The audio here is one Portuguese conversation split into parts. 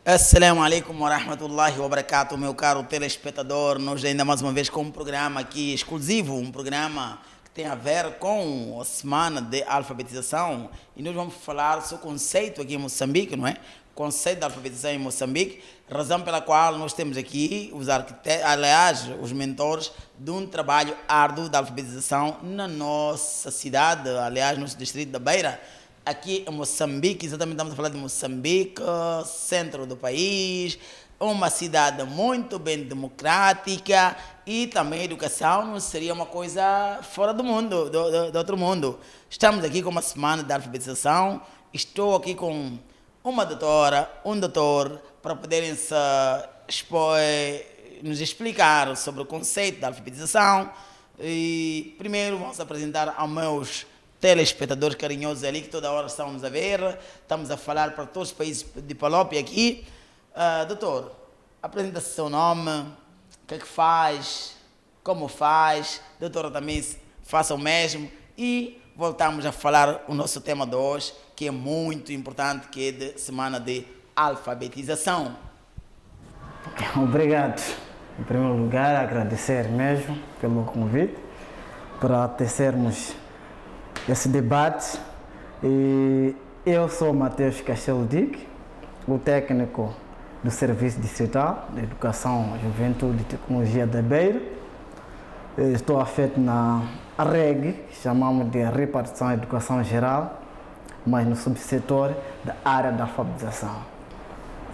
Assalamu alaikum wa rahmatullahi wa barakatuh, meu caro telespectador. Nós ainda mais uma vez com um programa aqui exclusivo, um programa que tem a ver com a semana de alfabetização. E nós vamos falar sobre o conceito aqui em Moçambique, não é? Conceito de alfabetização em Moçambique, razão pela qual nós temos aqui os arquitetos, aliás, os mentores de um trabalho árduo de alfabetização na nossa cidade, aliás, no nosso distrito da Beira. Aqui em Moçambique, exatamente estamos a falar de Moçambique, centro do país, uma cidade muito bem democrática e também a educação não seria uma coisa fora do mundo, do outro mundo. Estamos aqui com uma semana de alfabetização, estou aqui com uma doutora, um doutor, para poderem nos explicar sobre o conceito da alfabetização. E primeiro vamos apresentar aos meus telespectadores carinhosos ali que toda hora estão-nos a ver. Estamos a falar para todos os países de Palópia aqui. Doutor, apresenta-se o seu nome, o que é que faz, como faz. Doutora também faça o mesmo. E voltamos a falar o nosso tema de hoje, que é muito importante, que é de semana de alfabetização. Obrigado. Em primeiro lugar, agradecer mesmo pelo convite para tecermos esse debate. E eu sou Mateus Castelo Dick, o técnico do Serviço Distrital de Educação, Juventude e Tecnologia da Beira. Estou afeto na REG, que chamamos de Repartição de Educação Geral, mas no subsetor da área da alfabetização.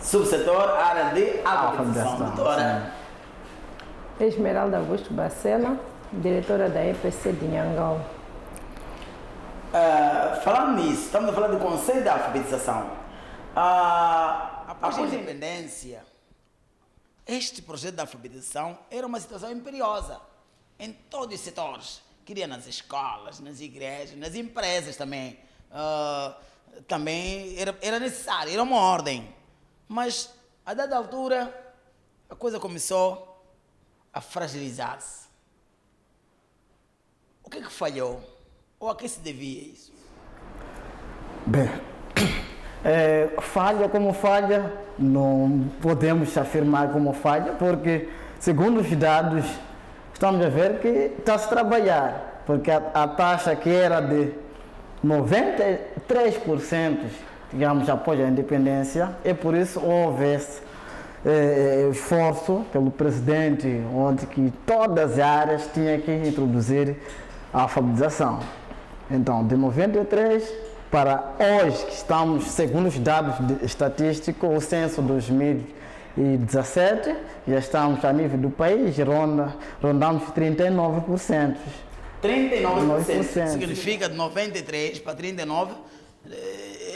Subsetor, área de alfabetização, doutora. Esmeralda Augusto Bacela, diretora da EPC de Nhangão. Falando nisso, estamos a falar do conceito da alfabetização. Após a independência, este projeto de alfabetização era uma situação imperiosa em todos os setores. Queria nas escolas, nas igrejas, nas empresas também. Também era necessário, era uma ordem. Mas, a dada altura, a coisa começou a fragilizar-se. O que é que falhou? Ou a que se devia isso? Bem, falha como falha, não podemos afirmar como falha, porque, segundo os dados, estamos a ver que está-se a trabalhar, porque a taxa que era de 93%, digamos, após a independência, e por isso houve esse esforço pelo presidente, onde que todas as áreas tinham que introduzir a alfabetização. Então, de 93 para hoje, que estamos, segundo os dados estatísticos, o censo 2017, já estamos a nível do país, rondamos 39%. 39%. Significa de 93 para 39%.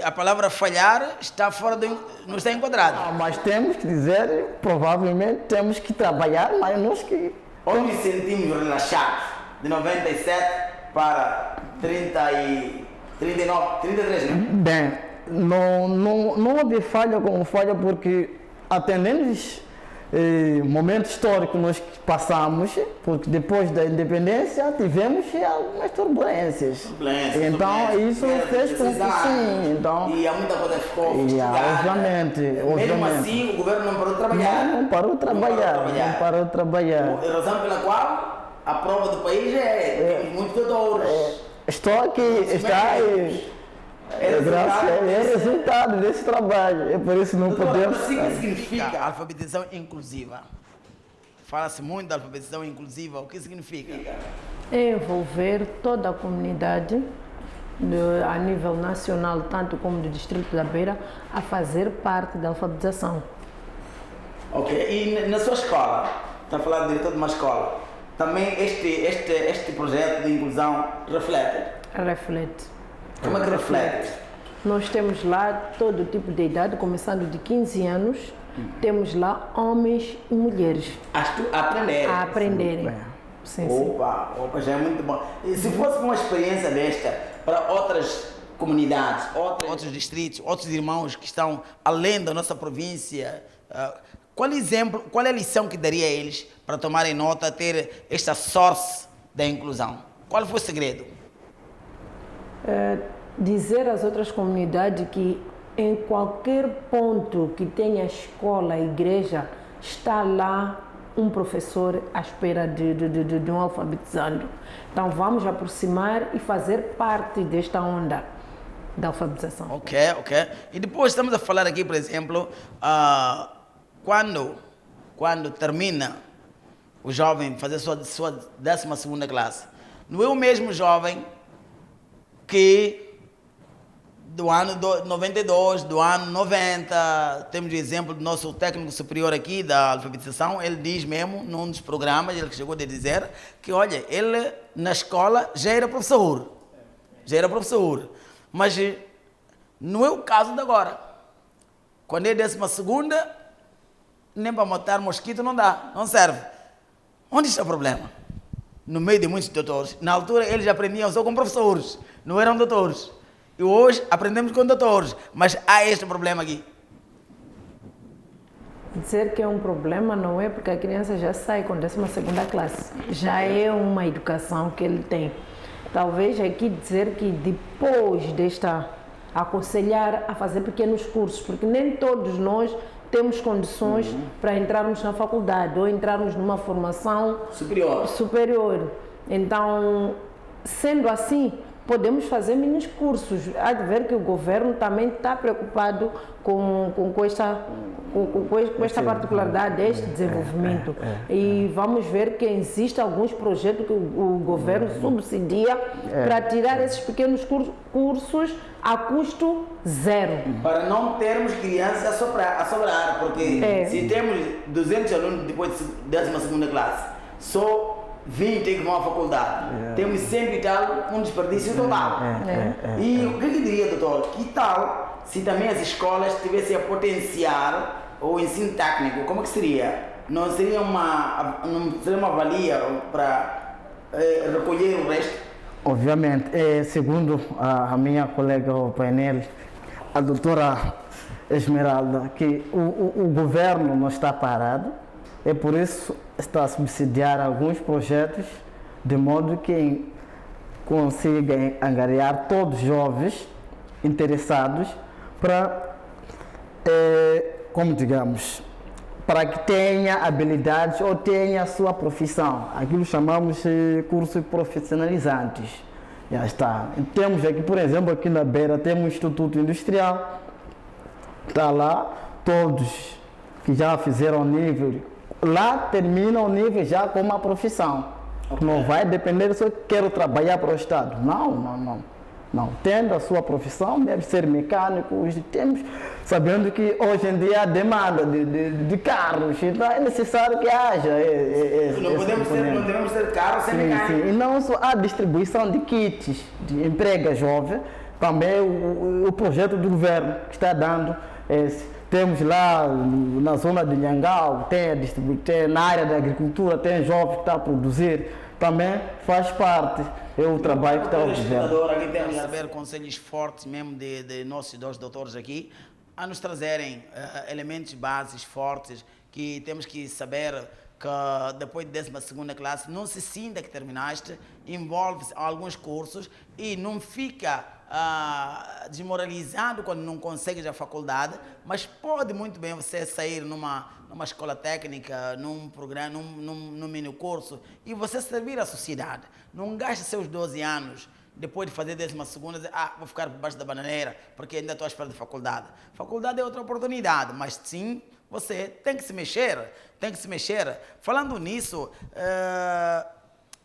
A palavra falhar está não está enquadrada. Mas temos que dizer, provavelmente temos que trabalhar, mas nós que... Onde nos sentimos relaxados, de 97 para 39, 33, né? Bem, não houve falha como falha, porque atendendo os momentos históricos que nós passamos, porque depois da independência tivemos algumas turbulências. Então isso fez com que sim. Então, e há muita coisa que ficou obviamente. Mesmo assim, o governo não parou de trabalhar. Não parou de trabalhar. A razão pela qual a prova do país é muitos doutores. Estou aqui, é resultado desse trabalho, é por isso não podemos... O que significa a alfabetização inclusiva? Fala-se muito da alfabetização inclusiva, o que significa? É envolver toda a comunidade, a nível nacional, tanto como do Distrito da Beira, a fazer parte da alfabetização. Ok, e na sua escola, está a falar de diretor de uma escola, também este projeto de inclusão reflete? Reflete. Como é que reflete? Nós temos lá todo tipo de idade, começando de 15 anos, temos lá homens e mulheres. A aprenderem. Sim, opa, já é muito bom. E se fosse uma experiência desta para outras comunidades, outros distritos, outros irmãos que estão além da nossa província, qual é a lição que daria a eles para tomarem nota, ter esta sorte da inclusão? Qual foi o segredo? Dizer às outras comunidades que Em qualquer ponto que tenha escola, igreja, está lá um professor à espera de um alfabetizando. Então vamos aproximar e fazer parte desta onda da alfabetização. Ok. E depois estamos a falar aqui, por exemplo, quando termina o jovem fazer sua 12ª classe, não é o mesmo jovem que do ano 92, do ano 90, temos o exemplo do nosso técnico superior aqui da alfabetização, ele diz mesmo, num dos programas, ele chegou a dizer que, olha, ele na escola já era professor, mas não é o caso de agora. Quando é 12ª, nem para matar mosquito não dá, não serve. Onde está o problema? No meio de muitos doutores. Na altura eles aprendiam só com professores, não eram doutores. E hoje aprendemos com doutores, mas há este problema aqui. Dizer que é um problema não é porque a criança já sai com 12ª classe. Já é uma educação que ele tem. Talvez aqui dizer que depois desta, aconselhar a fazer pequenos cursos, porque nem todos nós temos condições para entrarmos na faculdade ou entrarmos numa formação superior. Então, sendo assim, podemos fazer mini cursos. Há de ver que o governo também está preocupado com esta particularidade deste desenvolvimento. E vamos ver que existem alguns projetos que o governo subsidia para tirar esses pequenos cursos a custo zero. Para não termos crianças a sobrar, porque se temos 200 alunos depois de 12ª classe, só 20 que vão à faculdade. Temos sempre e tal um desperdício total. E o que eu diria, doutor? Que tal se também as escolas tivessem a potenciar o ensino técnico? Como que seria? Não seria uma valia para recolher o resto? Obviamente, segundo a minha colega do painel, a doutora Esmeralda, que o governo não está parado, é por isso está a subsidiar alguns projetos, de modo que consiga angariar todos os jovens interessados para, como digamos, para que tenha habilidades ou tenha a sua profissão. Aquilo chamamos de cursos profissionalizantes. Já está. Temos aqui, por exemplo, aqui na Beira, temos um Instituto Industrial. Está lá, todos que já fizeram nível, lá terminam o nível já com uma profissão. Não vai depender se eu quero trabalhar para o Estado. Não. Tendo a sua profissão, deve ser mecânico. Temos, sabendo que hoje em dia há demanda de carros, então é necessário que haja. Não podemos ter carros sem mecânico. Sim. E não só a distribuição de kits de emprego jovem, também o projeto do governo que está dando. Temos lá na zona de Nhangau, tem na área da agricultura, tem jovens que estão a produzir, também faz parte. É o trabalho que está a fazer. Aqui temos a saber conselhos fortes mesmo de nossos dois doutores aqui, a nos trazerem elementos bases fortes que temos que saber que depois de 12ª classe não se sinta que terminaste, envolve-se alguns cursos e não fica desmoralizado quando não consegues a faculdade, mas pode muito bem você sair numa escola técnica, num programa, num mini curso e você servir à sociedade. Não gaste seus 12 anos depois de fazer 12ª, dizer, vou ficar por baixo da bananeira porque ainda estou à espera de faculdade. Faculdade é outra oportunidade, mas sim, você tem que se mexer, Falando nisso,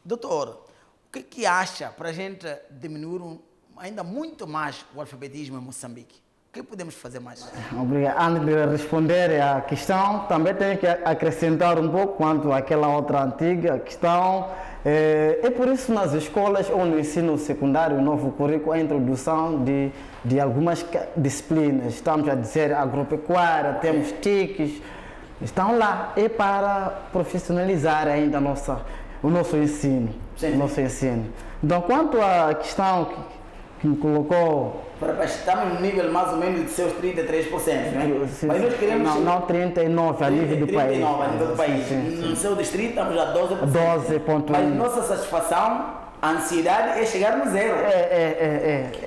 doutor, o que acha para a gente diminuir ainda muito mais o alfabetismo em Moçambique? O que podemos fazer mais? Obrigado. Antes de responder à questão, também tenho que acrescentar um pouco quanto àquela outra antiga questão. É por isso nas escolas ou no ensino secundário, o novo currículo, a introdução de algumas disciplinas. Estamos a dizer agropecuária, temos TICs, estão lá. É para profissionalizar ainda o nosso ensino. Então, quanto à questão que me colocou... Estamos no nível mais ou menos de seus 33%, né? Mas nós queremos... Não, 39% a nível do país. 39% a nível do país. No seu distrito estamos a 12%. 12,1%. Mas nossa satisfação A ansiedade é chegar no zero.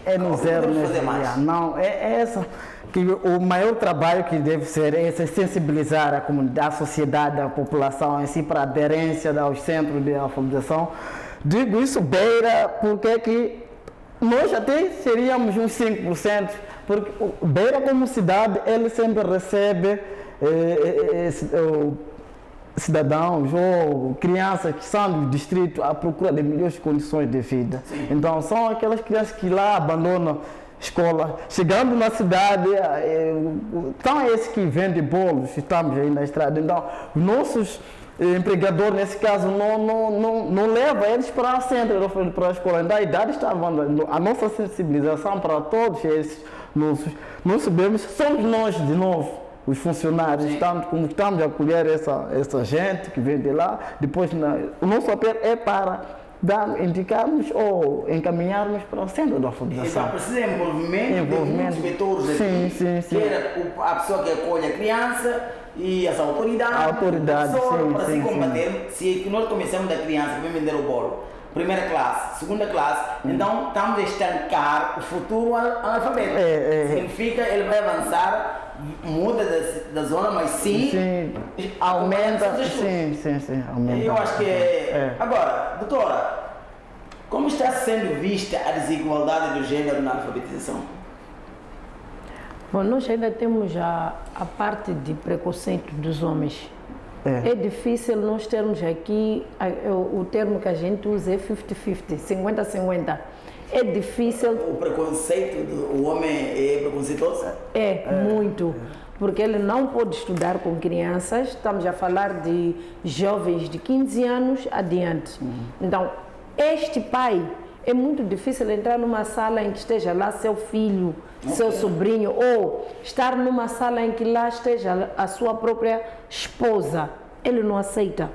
É no zero podemos mesmo. fazer mais? Não, é essa. Que o maior trabalho que deve ser é sensibilizar a comunidade, a sociedade, a população em si para a aderência aos centros de alfabetização. Digo isso beira porque é que nós até seríamos uns 5%, porque o Beira como cidade, ele sempre recebe cidadãos ou crianças que são do distrito à procura de melhores condições de vida. Sim. Então são aquelas crianças que lá abandonam escola, chegando na cidade, são esses que vendem bolos, estamos aí na estrada. Então nossos empregadores, nesse caso, não leva eles para o centro, para a escola. Então a idade está avançando. A nossa sensibilização para todos esses nós sabemos, somos nós de novo. Os funcionários, estamos a acolher essa gente que vem de lá. Depois, o nosso apelo é para indicarmos ou encaminharmos para o centro da alfabetização. Então, precisa de envolvimento de muitos vetores aqui. Sim. Que era a pessoa que acolhe a criança e as autoridades. Para se combater, se nós começamos da criança que vem vender o bolo, primeira classe, segunda classe, então estamos a estancar o futuro analfabeto. Significa ele vai avançar, muda da zona, mas sim aumenta. Sim, aumenta. Eu acho que Agora, doutora, como está sendo vista a desigualdade do gênero na alfabetização? Bom, nós ainda temos a parte de preconceito dos homens. É difícil nós termos aqui, o termo que a gente usa é 50-50, 50-50. É difícil. O preconceito do homem é preconceituoso? Muito. Porque ele não pode estudar com crianças, estamos a falar de jovens de 15 anos adiante. Então, este pai, é muito difícil entrar numa sala em que esteja lá seu filho, seu sobrinho, ou estar numa sala em que lá esteja a sua própria esposa. Ele não aceita.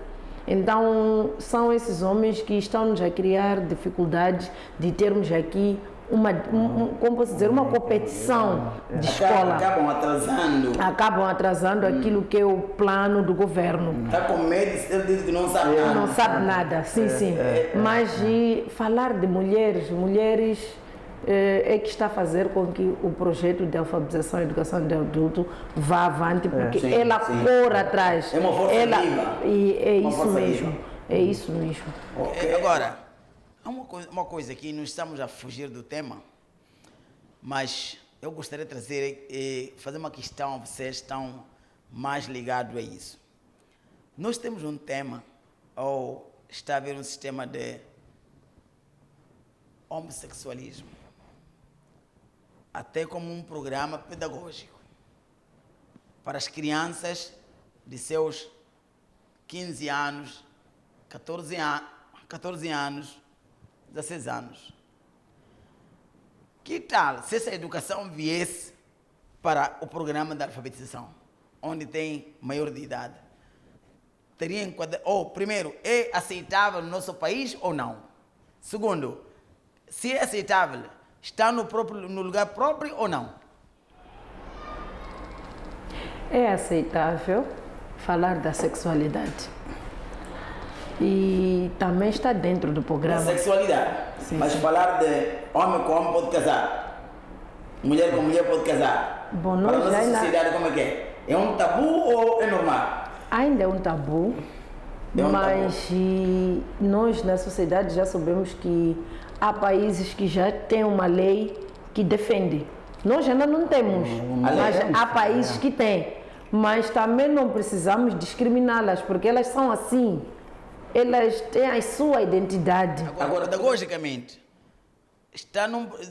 Então, são esses homens que estão-nos a criar dificuldades de termos aqui como posso dizer, uma competição de escola. Acabam atrasando aquilo que é o plano do governo. Está com medo, ele diz que não sabe nada. Não sabe nada, sim. Mas falar de mulheres é que está a fazer com que o projeto de alfabetização e educação de adulto vá avante, porque ela corre atrás. É uma força viva. E é isso mesmo. É isso mesmo. Agora, há uma coisa aqui, nós estamos a fugir do tema, mas eu gostaria de trazer, fazer uma questão, vocês estão mais ligados a isso. Nós temos um tema, ou está a haver um sistema de homossexualismo, até como um programa pedagógico para as crianças de seus 15 anos, 14 anos, 16 anos. Que tal se essa educação viesse para o programa de alfabetização, onde tem maior de idade? Primeiro, é aceitável no nosso país ou não? Segundo, se é aceitável, está no lugar próprio ou não? É aceitável falar da sexualidade. E também está dentro do programa. Da sexualidade. Mas falar de homem com homem pode casar, mulher com mulher pode casar. Bom, para a nossa sociedade, como é que é? É um tabu ou é normal? Ainda é um tabu, mas nós na sociedade já sabemos que há países que já têm uma lei que defende. Nós ainda não temos, mas há países que têm. Mas também não precisamos discriminá-las, porque elas são assim. Elas têm a sua identidade. Agora, pedagogicamente,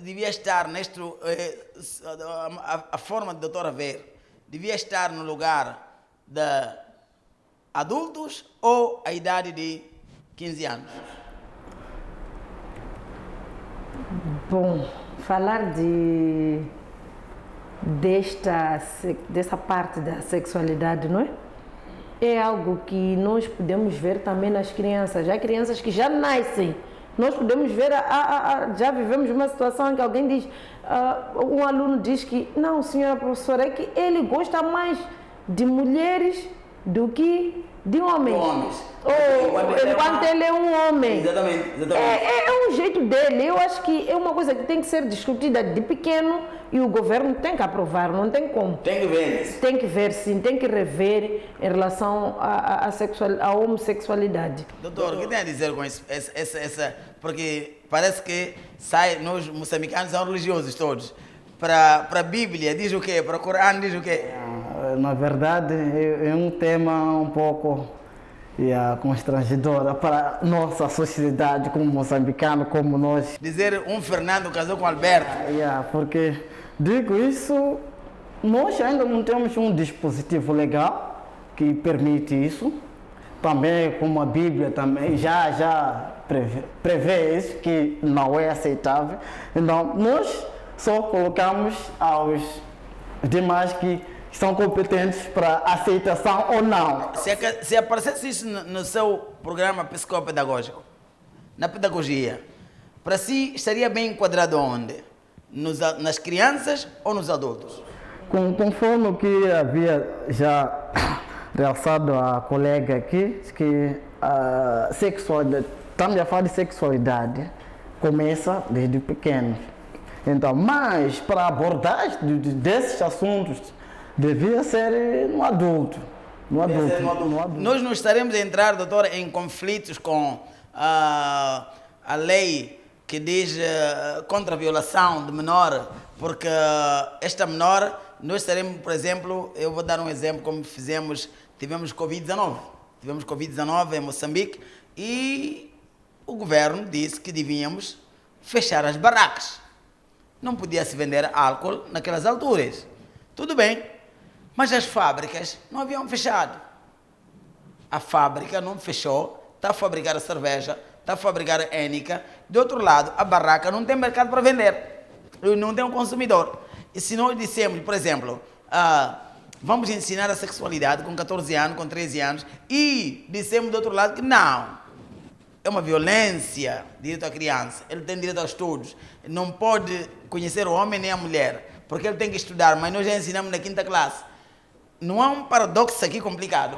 devia estar a forma de doutora ver, devia estar no lugar de adultos ou a idade de 15 anos? Bom, falar dessa parte da sexualidade, não é? É algo que nós podemos ver também nas crianças. Há crianças que já nascem. Nós podemos ver, já vivemos uma situação em que alguém diz, um aluno diz que, não, senhora professora, é que ele gosta mais de mulheres do que de homens. Homens. Ou enquanto ele é um homem. Exatamente. É um jeito dele. Eu acho que é uma coisa que tem que ser discutida de pequeno e o governo tem que aprovar, não tem como. Tem que ver isso. Tem que ver, sim, tem que rever em relação à homossexualidade. Doutor, o que tem a dizer com isso? Porque parece que nós moçambicanos são religiosos todos. Para a Bíblia diz o quê? Para o Corão diz o quê? Na verdade, é um tema um pouco constrangedor para a nossa sociedade como moçambicano, como nós. Dizer um Fernando casou com Alberto. Porque, digo isso, nós ainda não temos um dispositivo legal que permite isso. Também, como a Bíblia também já prevê isso, que não é aceitável. Então, nós só colocamos aos demais que são competentes para aceitação ou não. Se aparecesse isso no seu programa psicopedagógico, na pedagogia, para si estaria bem enquadrado onde? Nas crianças ou nos adultos? Conforme o que havia já realçado a colega aqui, que a sexualidade, estamos a falar de sexualidade, começa desde pequeno. Então, mas para a abordagem desses assuntos, devia ser no adulto. No adulto. Nós não estaremos a entrar, doutor, em conflitos com a lei que diz contra a violação de menor, porque esta menor, nós estaremos, por exemplo, eu vou dar um exemplo como tivemos Covid-19. Tivemos Covid-19 em Moçambique e o governo disse que devíamos fechar as barracas. Não podia se vender álcool naquelas alturas. Tudo bem, mas as fábricas não haviam fechado. A fábrica não fechou, está a fabricar a cerveja, está a fabricar a Heineken. Do outro lado, a barraca não tem mercado para vender, não tem um consumidor. E se nós dissemos, por exemplo, vamos ensinar a sexualidade com 14 anos, com 13 anos, e dissemos do outro lado que não, é uma violência, direito à criança, ele tem direito aos estudos, não pode conhecer o homem nem a mulher, porque ele tem que estudar, mas nós já ensinamos na 5ª classe. Não há um paradoxo aqui complicado?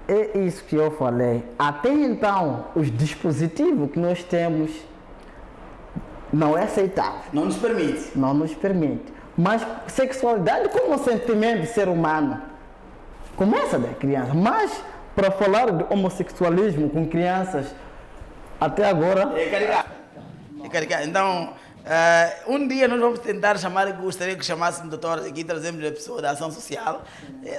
É isso que eu falei. Até então, os dispositivos que nós temos não é aceitável. Não nos permite. Não nos permite. Mas sexualidade como um sentimento de ser humano começa da criança. Mas para falar de homossexualismo com crianças, até agora... É caricado. Então, um dia nós vamos tentar chamar, gostaria que chamasse o doutor aqui, trazemos a pessoa da ação social,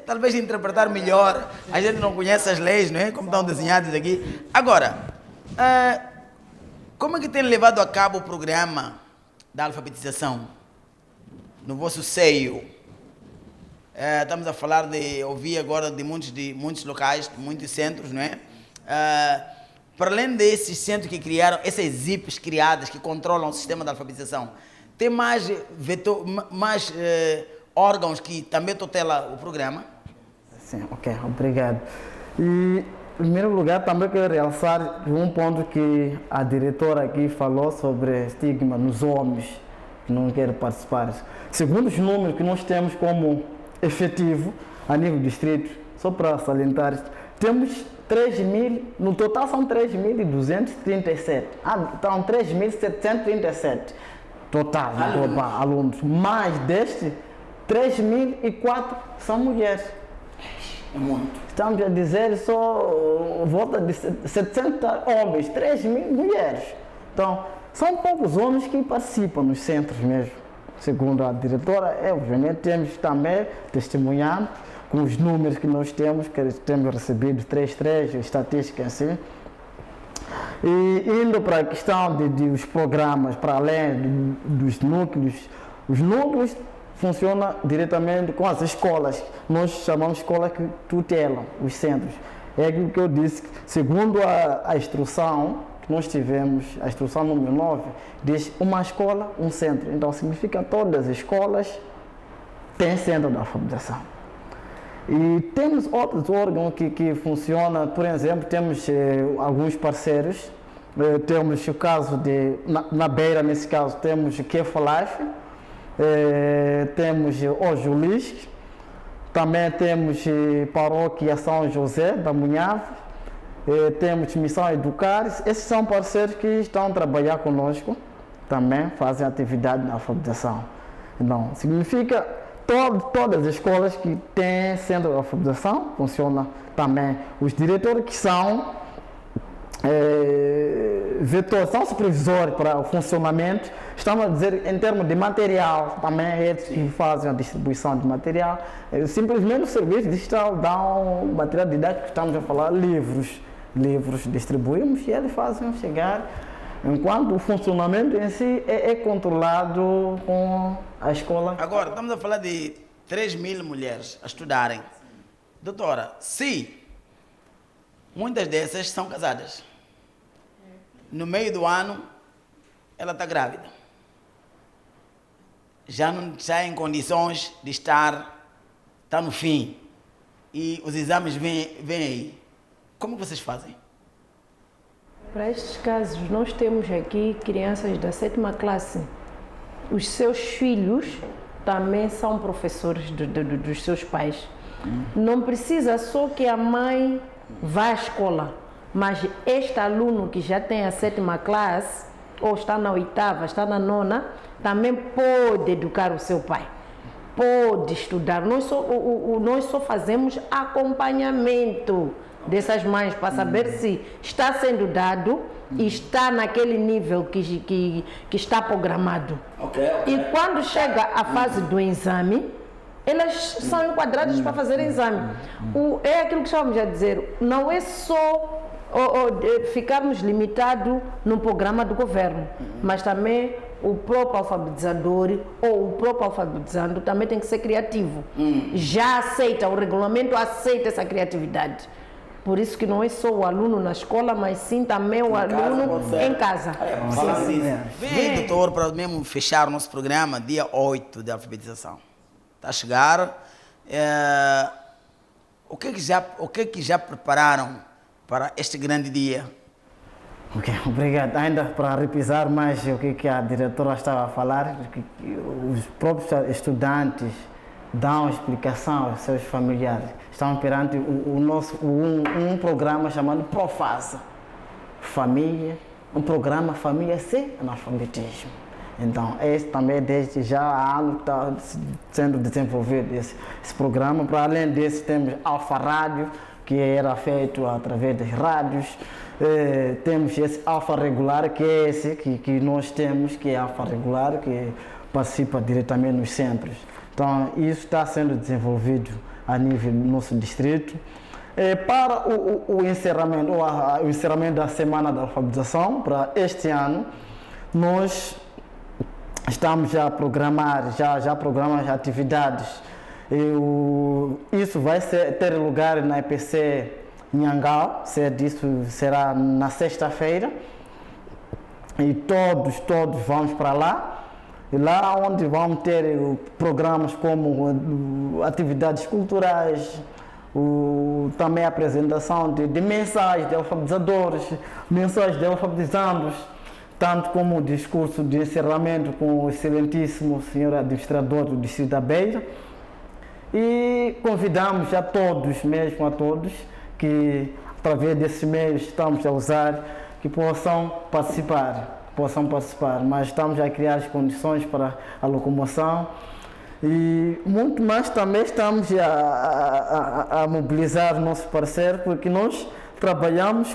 talvez interpretar melhor. A gente não conhece as leis, não é? Como estão desenhadas aqui. Agora, como é que tem levado a cabo o programa da alfabetização no vosso seio? Estamos a falar ouvir agora de muitos locais, de muitos centros, não é? Para além desses centros que criaram, essas IPs criadas que controlam o sistema da alfabetização, tem mais órgãos que também tutelam o programa? Sim, ok, obrigado. E, em primeiro lugar, também quero realçar um ponto que a diretora aqui falou sobre estigma nos homens que não querem participar. Segundo os números que nós temos como efetivo a nível distrito, só para salientar, temos 3.000, no total são 3.237. Então 3.737 total, global, alunos. Mais destes, 3.004 são mulheres. É muito. Estamos a dizer só volta de 700 homens, 3.000 mulheres. Então, são poucos homens que participam nos centros mesmo. Segundo a diretora, obviamente temos também testemunhando com os números que nós temos, que temos recebido 3, estatísticas assim. E indo para a questão de os programas, para além dos núcleos, os núcleos funcionam diretamente com as escolas. Nós chamamos de escolas que tutelam os centros. É aquilo que eu disse, segundo a instrução que nós tivemos, a instrução número 9, diz uma escola, um centro. Então significa que todas as escolas têm centro de alfabetização. E temos outros órgãos que funcionam, por exemplo, temos alguns parceiros, temos o caso na Beira, nesse caso, temos o Kefa Life, temos o Julis, Também temos Paróquia São José da Munhave, temos Missão Educar. Esses são parceiros que estão a trabalhar conosco, também fazem atividade na alfabetização. Então, significa todas as escolas que têm centro de alfabetização, funciona também os diretores que são vetores, são supervisores para o funcionamento. Estamos a dizer em termos de material, também eles que fazem a distribuição de material. Simplesmente o serviço digital dá um material didático, estamos a falar livros distribuímos e eles fazem chegar, enquanto o funcionamento em si é controlado com a escola. Agora, estamos a falar de 3.000 mulheres a estudarem. Doutora, se muitas dessas são casadas, no meio do ano ela está grávida, já não está em condições de está no fim, e os exames vêm aí, como vocês fazem? Para estes casos, nós temos aqui crianças da 7ª classe. Os seus filhos também são professores dos seus pais. Não precisa só que a mãe vá à escola, mas este aluno que já tem a 7ª classe, ou está na 8ª, está na 9ª, também pode educar o seu pai. Pode estudar. Nós só fazemos acompanhamento dessas mães para saber se está sendo dado e está naquele nível que está programado. Okay. E quando chega a fase do exame, elas são enquadradas para fazer exame. É aquilo que estávamos a dizer, não é só ficarmos limitados no programa do governo, mas também o próprio alfabetizador ou o próprio alfabetizando também tem que ser criativo. Já aceita, o regulamento aceita essa criatividade. Por isso que não é só o aluno na escola, mas sim também o aluno em casa. Vem aí, doutor, para mesmo fechar o nosso programa, dia 8 de alfabetização. Está a chegar. O que que já prepararam para este grande dia? Ok, obrigado. Ainda para repisar mais o que a diretora estava a falar, que os próprios estudantes dão explicação aos seus familiares. Estamos perante um programa chamado Profasa Família, um programa Família Sem Analfabetismo. Então, esse também desde já há anos está sendo desenvolvido esse programa. Para além desse, temos Alfa Rádio, que era feito através das rádios. Temos esse Alfa Regular, que é esse que nós temos, que é Alfa Regular, que participa diretamente nos centros. Então, isso está sendo desenvolvido a nível do nosso distrito. Para o encerramento da Semana da Alfabetização, para este ano, nós estamos já a programar, já programamos atividades. Isso vai ter lugar na EPC Nhangao, isso será na sexta-feira. E todos vamos para lá. E lá onde vamos ter programas como atividades culturais, também a apresentação de mensagens de alfabetizadores, mensagens de alfabetizandos, tanto como o discurso de encerramento com o excelentíssimo senhor administrador do Distrito da Beira. E convidamos a todos, mesmo a todos, que através desses meios estamos a usar, que possam participar, mas estamos a criar as condições para a locomoção e muito mais também estamos a mobilizar nossos parceiros, porque nós trabalhamos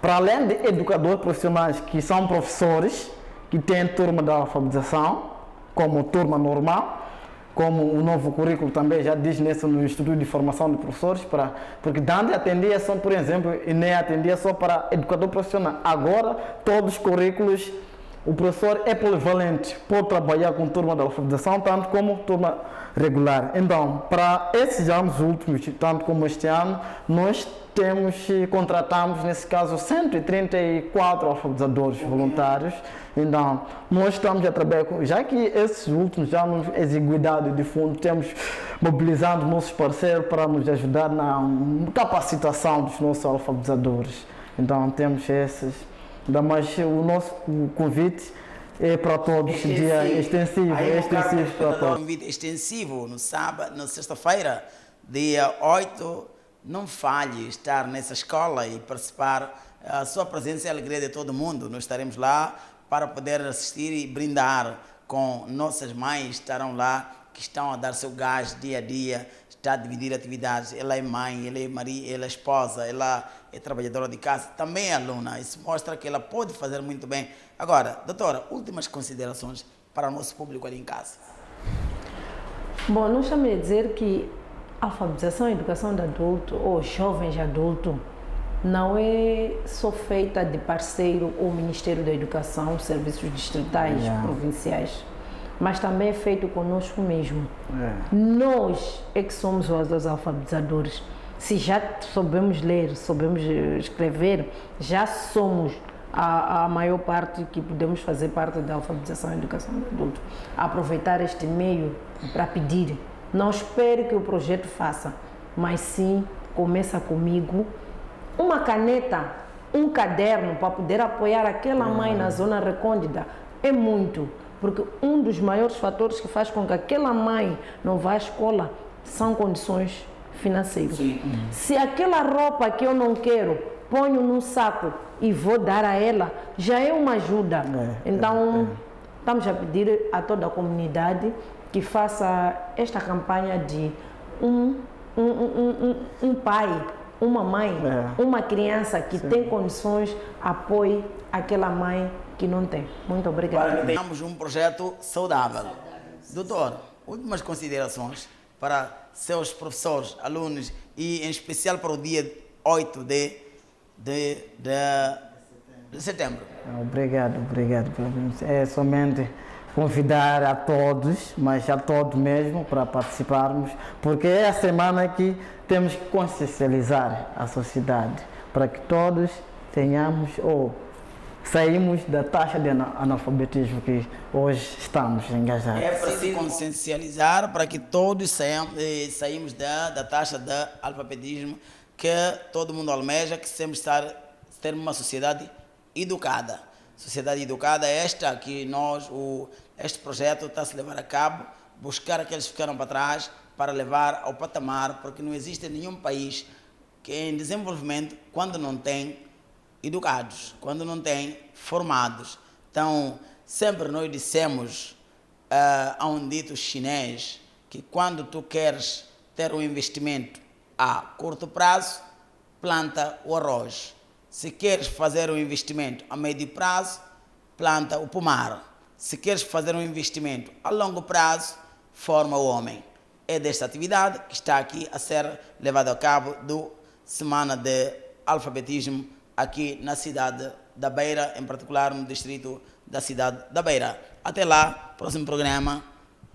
para além de educadores profissionais que são professores, que têm turma de alfabetização, como turma normal, como o novo currículo também já diz no Instituto de Formação de Professores, porque antes atendia só, por exemplo, e nem atendia só para educador profissional. Agora, todos os currículos, o professor é polivalente, pode trabalhar com turma de alfabetização, tanto como turma regular. Então, para esses anos últimos, tanto como este ano, nós contratamos, nesse caso, 134 alfabetizadores voluntários. Então, nós estamos a trabalhar, já que esses últimos anos, exiguidade de fundo, temos mobilizado nossos parceiros para nos ajudar na capacitação dos nossos alfabetizadores. Então, temos esses. Mas o nosso convite É para todos, dia extensivo, Aí, é meu caro extensivo para telespectador, todos. um convite extensivo no sábado, na sexta-feira, dia 8. Não falhe estar nessa escola e participar. A sua presença é a alegria de todo mundo. Nós estaremos lá para poder assistir e brindar com nossas mães, estarão lá, que estão a dar seu gás dia a dia, está a dividir atividades. Ela é mãe, ela é Maria, ela é esposa, ela é trabalhadora de casa, também é aluna. Isso mostra que ela pode fazer muito bem. Agora, doutora, últimas considerações para o nosso público ali em casa. Bom, não chame de dizer que alfabetização e educação de adulto ou jovens adultos não é só feita de parceiro ou Ministério da Educação, serviços distritais, provinciais, mas também é feito conosco mesmo. Nós é que somos os alfabetizadores. Se já soubemos ler, soubemos escrever, já somos a maior parte que podemos fazer parte da alfabetização e educação do adulto. Aproveitar este meio para pedir. Não espere que o projeto faça, mas sim começa comigo. Uma caneta, um caderno para poder apoiar aquela mãe na zona recôndita é muito, porque um dos maiores fatores que faz com que aquela mãe não vá à escola são condições financeiras. Se aquela roupa que eu não quero, ponho num saco e vou dar a ela, já é uma ajuda. Então, estamos a pedir a toda a comunidade que faça esta campanha de um pai, uma mãe, uma criança que tem condições, apoie aquela mãe que não tem. Muito obrigada. Para que tenhamos um projeto saudável. Doutor, últimas considerações para seus professores, alunos e em especial para o dia 8 de setembro. Obrigado. É somente convidar a todos, mas a todos mesmo, para participarmos, porque é a semana que temos que consciencializar a sociedade, para que todos tenhamos ou saímos da taxa de analfabetismo que hoje estamos engajados. É preciso consciencializar para que todos saímos da taxa de alfabetismo que todo mundo almeja, que sempre ter uma sociedade educada. Sociedade educada é esta que este projeto está a se levar a cabo, buscar aqueles que ficaram para trás para levar ao patamar, porque não existe nenhum país que é em desenvolvimento quando não tem educados, quando não tem formados. Então, sempre nós dissemos a um dito chinês que quando tu queres ter um investimento a curto prazo, planta o arroz. Se queres fazer um investimento a médio prazo, planta o pomar. Se queres fazer um investimento a longo prazo, forma o homem. É desta atividade que está aqui a ser levada a cabo do Semana de Alfabetismo aqui na cidade da Beira, em particular no distrito da cidade da Beira. Até lá, próximo programa.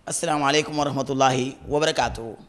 Assalamu alaikum wa rahmatullahi wa barakatuh.